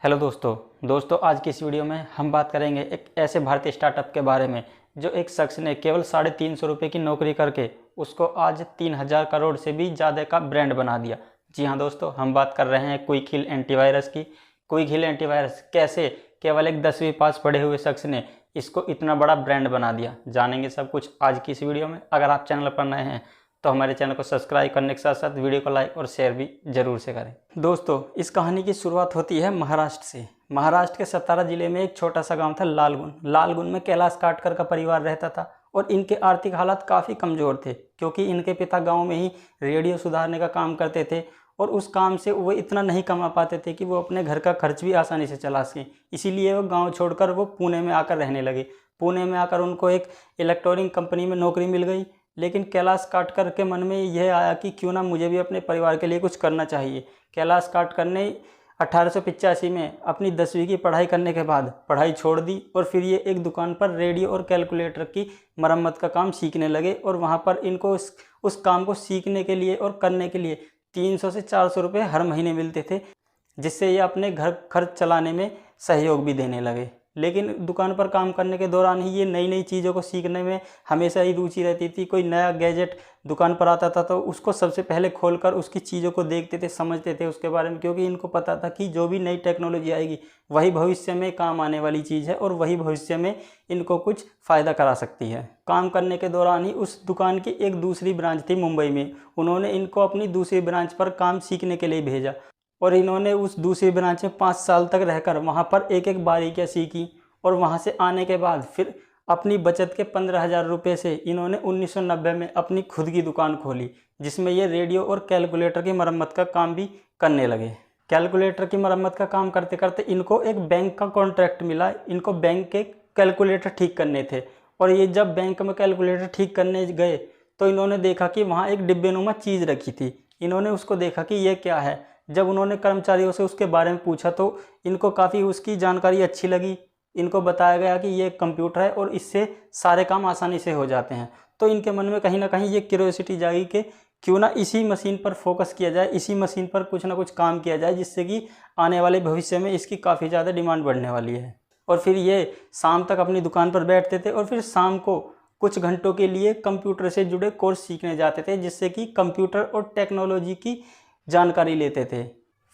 Hello दोस्तों आज की इस वीडियो में हम बात करेंगे एक ऐसे भारतीय स्टार्टअप के बारे में जो एक शख्स ने केवल 350 रुपये की नौकरी करके उसको आज 3000 करोड़ से भी ज़्यादा का ब्रांड बना दिया। जी हाँ दोस्तों, हम बात कर रहे हैं क्विक हील एंटीवायरस की। क्विक हील एंटीवायरस कैसे केवल एक 10वीं पास पढ़े हुए शख्स ने इसको इतना बड़ा ब्रांड बना दिया, जानेंगे सब कुछ आज की इस वीडियो में। अगर आप चैनल पर नए हैं तो हमारे चैनल को सब्सक्राइब करने के साथ साथ वीडियो को लाइक और शेयर भी जरूर से करें। दोस्तों, इस कहानी की शुरुआत होती है महाराष्ट्र से। महाराष्ट्र के सतारा जिले में एक छोटा सा गांव था लालगुन। लालगुन में कैलाश काटकर का परिवार रहता था और इनके आर्थिक हालात काफ़ी कमज़ोर थे क्योंकि इनके पिता गांव में ही रेडियो सुधारने का काम करते थे और उस काम से वो इतना नहीं कमा पाते थे कि वो अपने घर का खर्च भी आसानी से चला सकें। इसीलिए वो गाँव छोड़कर वो पुणे में आकर रहने लगे। पुणे में आकर उनको एक इलेक्ट्रॉनिक कंपनी में नौकरी मिल गई। लेकिन कैलाश काटकर के मन में यह आया कि क्यों ना मुझे भी अपने परिवार के लिए कुछ करना चाहिए। कैलाश काटकर ने 1885 में अपनी 10वीं की पढ़ाई करने के बाद पढ़ाई छोड़ दी और फिर ये एक दुकान पर रेडियो और कैलकुलेटर की मरम्मत का काम सीखने लगे। और वहाँ पर इनको उस काम को सीखने के लिए और करने के लिए 300 से 400 रुपये हर महीने मिलते थे, जिससे ये अपने घर खर्च चलाने में सहयोग भी देने लगे। लेकिन दुकान पर काम करने के दौरान ही ये नई नई चीज़ों को सीखने में हमेशा ही रुचि रहती थी। कोई नया गैजेट दुकान पर आता था तो उसको सबसे पहले खोलकर उसकी चीज़ों को देखते थे, समझते थे उसके बारे में, क्योंकि इनको पता था कि जो भी नई टेक्नोलॉजी आएगी वही भविष्य में काम आने वाली चीज़ है और वही भविष्य में इनको कुछ फ़ायदा करा सकती है। काम करने के दौरान ही उस दुकान की एक दूसरी ब्रांच थी मुंबई में। उन्होंने इनको अपनी दूसरी ब्रांच पर काम सीखने के लिए भेजा और इन्होंने उस दूसरी ब्रांच में 5 साल तक रहकर वहाँ पर एक एक बारीकियाँ सीखी। और वहाँ से आने के बाद फिर अपनी बचत के 15,000 रुपये से इन्होंने 1990 में अपनी खुद की दुकान खोली, जिसमें ये रेडियो और कैलकुलेटर की मरम्मत का काम भी करने लगे। कैलकुलेटर की मरम्मत का काम करते करते इनको एक बैंक का कॉन्ट्रैक्ट मिला। इनको बैंक के कैलकुलेटर ठीक करने थे और ये जब बैंक में कैलकुलेटर ठीक करने गए तो इन्होंने देखा कि वहाँ एक डिब्बेनुमा चीज़ रखी थी। इन्होंने उसको देखा कि ये क्या है। जब उन्होंने कर्मचारियों से उसके बारे में पूछा तो इनको काफ़ी उसकी जानकारी अच्छी लगी। इनको बताया गया कि ये कंप्यूटर है और इससे सारे काम आसानी से हो जाते हैं। तो इनके मन में कहीं ना कहीं ये क्यूरियोसिटी जागी कि क्यों ना इसी मशीन पर फोकस किया जाए, इसी मशीन पर कुछ ना कुछ काम किया जाए, जिससे कि आने वाले भविष्य में इसकी काफ़ी ज़्यादा डिमांड बढ़ने वाली है। और फिर ये शाम तक अपनी दुकान पर बैठते थे और फिर शाम को कुछ घंटों के लिए कंप्यूटर से जुड़े कोर्स सीखने जाते थे, जिससे कि कंप्यूटर और टेक्नोलॉजी की जानकारी लेते थे।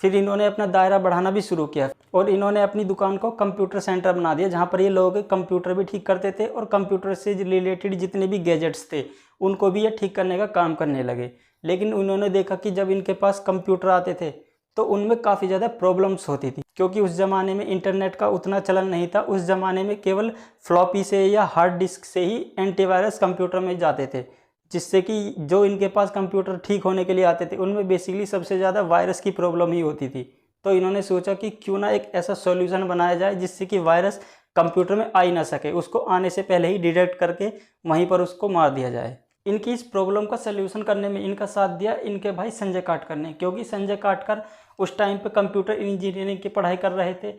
फिर इन्होंने अपना दायरा बढ़ाना भी शुरू किया और इन्होंने अपनी दुकान को कंप्यूटर सेंटर बना दिया, जहाँ पर ये लोग कंप्यूटर भी ठीक करते थे और कंप्यूटर से रिलेटेड जितने भी गैजेट्स थे उनको भी ये ठीक करने का काम करने लगे। लेकिन उन्होंने देखा कि जब इनके पास कंप्यूटर आते थे तो उनमें काफ़ी ज़्यादा प्रॉब्लम्स होती थी, क्योंकि उस ज़माने में इंटरनेट का उतना चलन नहीं था। उस ज़माने में केवल फ्लॉपी से या हार्ड डिस्क से ही एंटीवायरस कंप्यूटर में जाते थे, जिससे कि जो इनके पास कंप्यूटर ठीक होने के लिए आते थे उनमें बेसिकली सबसे ज़्यादा वायरस की प्रॉब्लम ही होती थी। तो इन्होंने सोचा कि क्यों ना एक ऐसा सॉल्यूशन बनाया जाए जिससे कि वायरस कंप्यूटर में आ ही ना सके, उसको आने से पहले ही डिटेक्ट करके वहीं पर उसको मार दिया जाए। इनकी इस प्रॉब्लम का सल्यूशन करने में इनका साथ दिया इनके भाई संजय काटकर ने, क्योंकि संजय काटकर उस टाइम पे कंप्यूटर इंजीनियरिंग की पढ़ाई कर रहे थे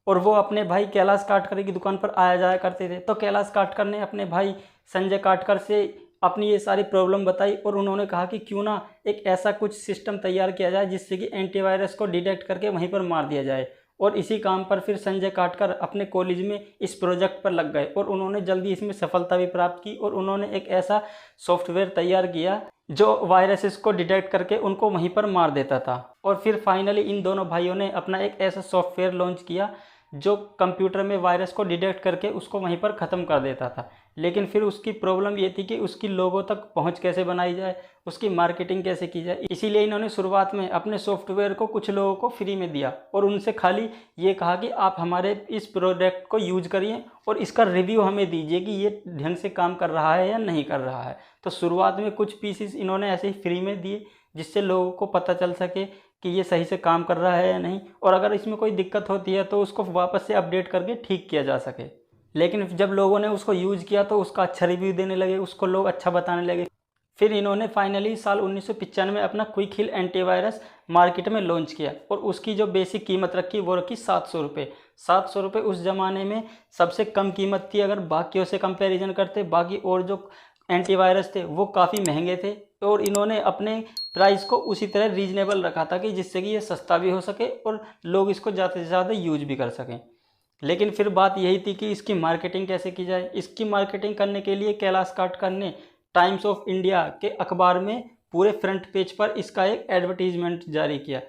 और वो अपने भाई कैलाश काटकर की दुकान पर आया जाया करते थे। तो कैलाश काटकर ने अपने भाई संजय काटकर से अपनी ये सारी प्रॉब्लम बताई और उन्होंने कहा कि क्यों ना एक ऐसा कुछ सिस्टम तैयार किया जाए जिससे कि एंटीवायरस को डिटेक्ट करके वहीं पर मार दिया जाए। और इसी काम पर फिर संजय काटकर अपने कॉलेज में इस प्रोजेक्ट पर लग गए और उन्होंने जल्दी इसमें सफलता भी प्राप्त की और उन्होंने एक ऐसा सॉफ्टवेयर तैयार किया जो वायरसेस को डिटेक्ट करके उनको वहीं पर मार देता था। और फिर फाइनली इन दोनों भाइयों ने अपना एक ऐसा सॉफ्टवेयर लॉन्च किया जो कंप्यूटर में वायरस को डिटेक्ट करके उसको वहीं पर ख़त्म कर देता था। लेकिन फिर उसकी प्रॉब्लम ये थी कि उसकी लोगों तक पहुंच कैसे बनाई जाए, उसकी मार्केटिंग कैसे की जाए। इसीलिए इन्होंने शुरुआत में अपने सॉफ्टवेयर को कुछ लोगों को फ्री में दिया और उनसे खाली ये कहा कि आप हमारे इस प्रोडक्ट को यूज करिए और इसका रिव्यू हमें दीजिए कि ये ढंग से काम कर रहा है या नहीं कर रहा है। तो शुरुआत में कुछ पीसीस इन्होंने ऐसे ही फ्री में दिए जिससे लोगों को पता चल सके कि ये सही से काम कर रहा है या नहीं, और अगर इसमें कोई दिक्कत होती है तो उसको वापस से अपडेट करके ठीक किया जा सके। लेकिन जब लोगों ने उसको यूज़ किया तो उसका अच्छा रिव्यू देने लगे, उसको लोग अच्छा बताने लगे। फिर इन्होंने फाइनली साल 1995 में अपना क्विक हील एंटीवायरस मार्केट में लॉन्च किया और उसकी जो बेसिक कीमत रखी वो रखी 700 रुपये। 700 रुपये उस ज़माने में सबसे कम कीमत थी अगर बाकियों से कंपैरिजन करते। बाकी और जो एंटीवायरस थे वो काफ़ी महंगे थे, और इन्होंने अपने प्राइस को उसी तरह रीजनेबल रखा था कि जिससे कि ये सस्ता भी हो सके और लोग इसको ज़्यादा से ज़्यादा यूज भी कर सकें। लेकिन फिर बात यही थी कि इसकी मार्केटिंग कैसे की जाए। इसकी मार्केटिंग करने के लिए कैलाश काटकर ने टाइम्स ऑफ इंडिया के अखबार में पूरे फ्रंट पेज पर इसका एक एडवर्टीजमेंट जारी किया,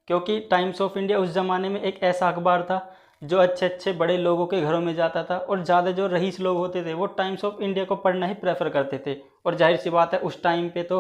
क्योंकि टाइम्स ऑफ इंडिया उस ज़माने में एक ऐसा अखबार था जो अच्छे अच्छे बड़े लोगों के घरों में जाता था और ज़्यादा जो रईस लोग होते थे वो टाइम्स ऑफ इंडिया को पढ़ना ही प्रेफर करते थे। और जाहिर सी बात है उस टाइम पे तो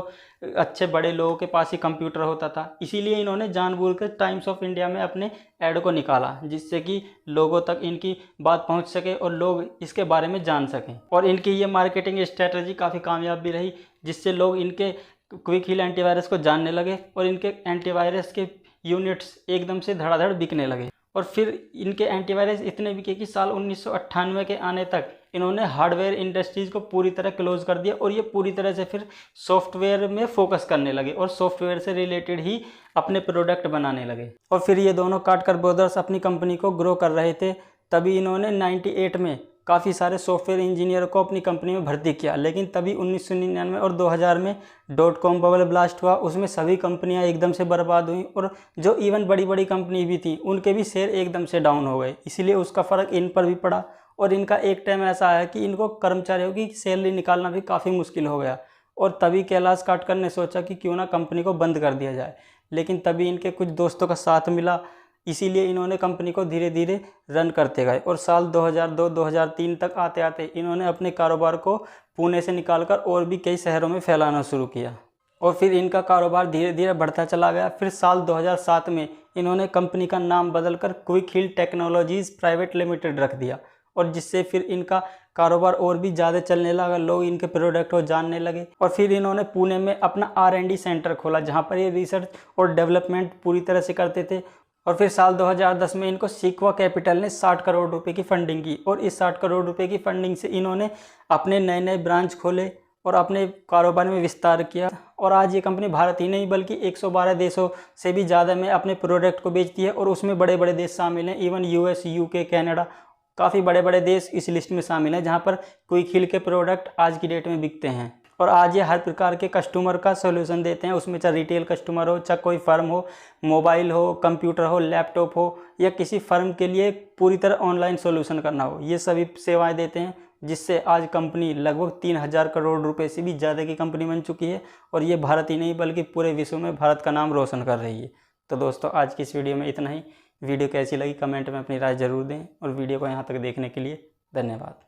अच्छे बड़े लोगों के पास ही कंप्यूटर होता था, इसीलिए इन्होंने जानबूझकर टाइम्स ऑफ इंडिया में अपने ऐड को निकाला जिससे कि लोगों तक इनकी बात पहुंच सके और लोग इसके बारे में जान सकें। और इनकी ये मार्केटिंग स्ट्रेटजी काफ़ी कामयाब भी रही, जिससे लोग इनके क्विक हील एंटीवायरस को जानने लगे और इनके एंटीवायरस के यूनिट्स एकदम से धड़ाधड़ बिकने लगे। और फिर इनके एंटीवायरस इतने बिके कि साल 1998 के आने तक इन्होंने हार्डवेयर इंडस्ट्रीज़ को पूरी तरह क्लोज कर दिया और ये पूरी तरह से फिर सॉफ्टवेयर में फोकस करने लगे और सॉफ्टवेयर से रिलेटेड ही अपने प्रोडक्ट बनाने लगे। और फिर ये दोनों काटकर ब्रदर्स अपनी कंपनी को ग्रो कर रहे थे, तभी इन्होंने 98 में काफ़ी सारे सॉफ्टवेयर इंजीनियर को अपनी कंपनी में भर्ती किया। लेकिन तभी 1999 और 2000 में .com बबल ब्लास्ट हुआ, उसमें सभी कंपनियां एकदम से बर्बाद हुई और जो इवन बड़ी बड़ी कंपनी भी थी उनके भी शेयर एकदम से डाउन हो गए, इसलिए उसका फ़र्क इन पर भी पड़ा। और इनका एक टाइम ऐसा आया कि इनको कर्मचारियों की सैलरी निकालना भी काफ़ी मुश्किल हो गया और तभी कैलाश काटकर ने सोचा कि क्यों ना कंपनी को बंद कर दिया जाए। लेकिन तभी इनके कुछ दोस्तों का साथ मिला, इसीलिए इन्होंने कंपनी को धीरे धीरे रन करते गए और साल 2002-2003 तक आते आते इन्होंने अपने कारोबार को पुणे से निकालकर और भी कई शहरों में फैलाना शुरू किया और फिर इनका कारोबार धीरे धीरे बढ़ता चला गया। फिर साल 2007 में इन्होंने कंपनी का नाम बदलकर quick heal technologies private limited रख दिया और जिससे फिर इनका कारोबार और भी ज़्यादा चलने लगा, लोग इनके प्रोडक्ट को जानने लगे। और फिर इन्होंने पुणे में अपना R&D सेंटर खोला जहाँ पर ये रिसर्च और डेवलपमेंट पूरी तरह से करते थे। और फिर साल 2010 में इनको सीक्वा कैपिटल ने 60 करोड़ रुपए की फंडिंग की और इस 60 करोड़ रुपए की फंडिंग से इन्होंने अपने नए नए ब्रांच खोले और अपने कारोबार में विस्तार किया। और आज ये कंपनी भारत ही नहीं बल्कि 112 देशों से भी ज़्यादा में अपने प्रोडक्ट को बेचती है और उसमें बड़े बड़े देश शामिल हैं, इवन US, UK, कनाडा, काफ़ी बड़े बड़े देश इस लिस्ट में शामिल हैं जहाँ पर क्विक हील के प्रोडक्ट आज की डेट में बिकते हैं। और आज ये हर प्रकार के कस्टमर का सोल्यूशन देते हैं, उसमें चाहे रिटेल कस्टमर हो, चाहे कोई फर्म हो, मोबाइल हो, कंप्यूटर हो, लैपटॉप हो या किसी फर्म के लिए पूरी तरह ऑनलाइन सोल्यूशन करना हो, ये सभी सेवाएं देते हैं जिससे आज कंपनी लगभग 3000 करोड़ रुपए से भी ज़्यादा की कंपनी बन चुकी है और ये भारत ही नहीं बल्कि पूरे विश्व में भारत का नाम रोशन कर रही है। तो दोस्तों आज की इस वीडियो में इतना ही। वीडियो कैसी लगी कमेंट में अपनी राय ज़रूर दें और वीडियो को यहाँ तक देखने के लिए धन्यवाद।